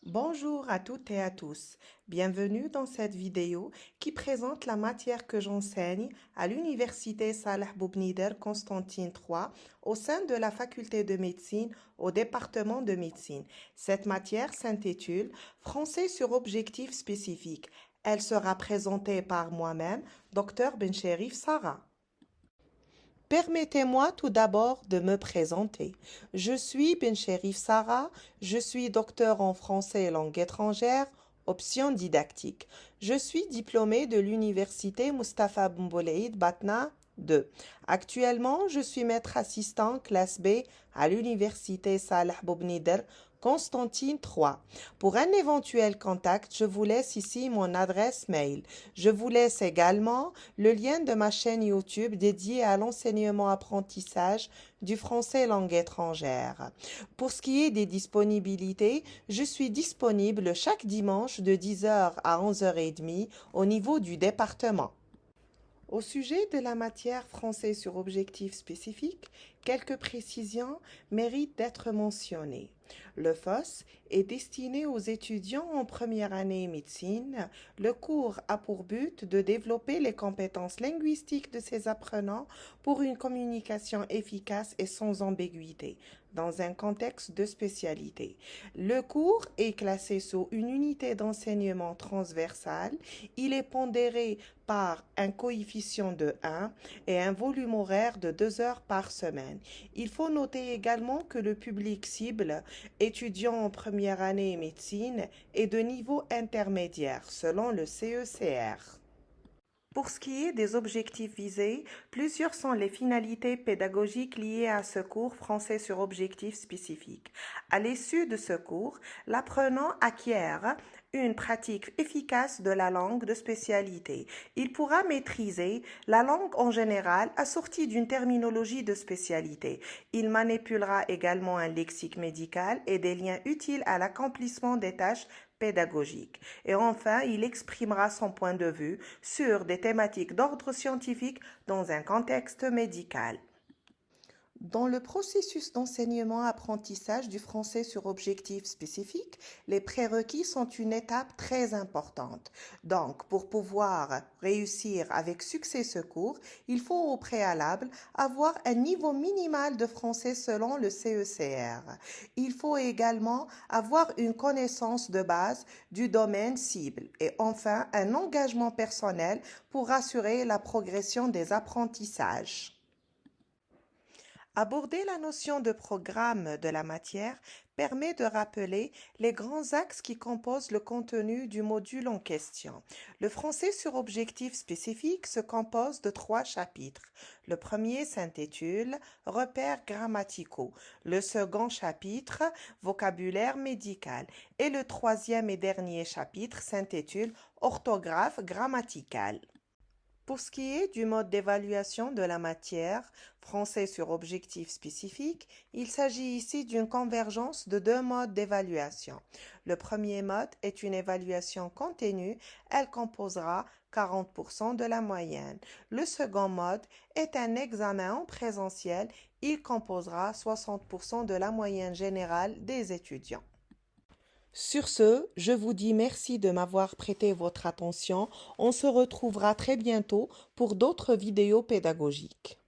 Bonjour à toutes et à tous. Bienvenue dans cette vidéo qui présente la matière que j'enseigne à l'Université Salah Boubnider Constantine III au sein de la faculté de médecine au département de médecine. Cette matière s'intitule Français sur objectifs spécifiques. Elle sera présentée par moi-même, Dr Bencherif Sarah. Permettez-moi tout d'abord de me présenter. Je suis Bencherif Sarah, je suis docteur en français et langue étrangère, option didactique. Je suis diplômée de l'université Mustapha Boumboulaïd Batna 2. Actuellement, je suis maître assistant classe B à l'université Salah Boubnider Constantine 3. Pour un éventuel contact, je vous laisse ici mon adresse mail. Je vous laisse également le lien de ma chaîne YouTube dédiée à l'enseignement-apprentissage du français langue étrangère. Pour ce qui est des disponibilités, je suis disponible chaque dimanche de 10h à 11h30 au niveau du département. Au sujet de la matière français sur objectifs spécifiques, quelques précisions méritent d'être mentionnées. Le FOS est destiné aux étudiants en première année médecine. Le cours a pour but de développer les compétences linguistiques de ses apprenants pour une communication efficace et sans ambiguïté dans un contexte de spécialité. Le cours est classé sous une unité d'enseignement transversale. Il est pondéré par un coefficient de 1 et un volume horaire de 2 heures par semaine. Il faut noter également que le public cible, étudiant en première année médecine, est de niveau intermédiaire selon le CECR. Pour ce qui est des objectifs visés, plusieurs sont les finalités pédagogiques liées à ce cours français sur objectifs spécifiques. À l'issue de ce cours, l'apprenant acquiert une pratique efficace de la langue de spécialité. Il pourra maîtriser la langue en général assortie d'une terminologie de spécialité. Il manipulera également un lexique médical et des liens utiles à l'accomplissement des tâches pédagogique. Et enfin, il exprimera son point de vue sur des thématiques d'ordre scientifique dans un contexte médical. Dans le processus d'enseignement-apprentissage du français sur objectifs spécifiques, les prérequis sont une étape très importante. Donc, pour pouvoir réussir avec succès ce cours, il faut au préalable avoir un niveau minimal de français selon le CECR. Il faut également avoir une connaissance de base du domaine cible et enfin un engagement personnel pour assurer la progression des apprentissages. Aborder la notion de programme de la matière permet de rappeler les grands axes qui composent le contenu du module en question. Le français sur objectifs spécifiques se compose de 3 chapitres. Le premier s'intitule Repères grammaticaux, le second chapitre Vocabulaire médical et le troisième et dernier chapitre s'intitule Orthographe grammaticale. Pour ce qui est du mode d'évaluation de la matière, français sur objectifs spécifiques, il s'agit ici d'une convergence de 2 modes d'évaluation. Le premier mode est une évaluation continue, elle composera 40% de la moyenne. Le second mode est un examen en présentiel, il composera 60% de la moyenne générale des étudiants. Sur ce, je vous dis merci de m'avoir prêté votre attention. On se retrouvera très bientôt pour d'autres vidéos pédagogiques.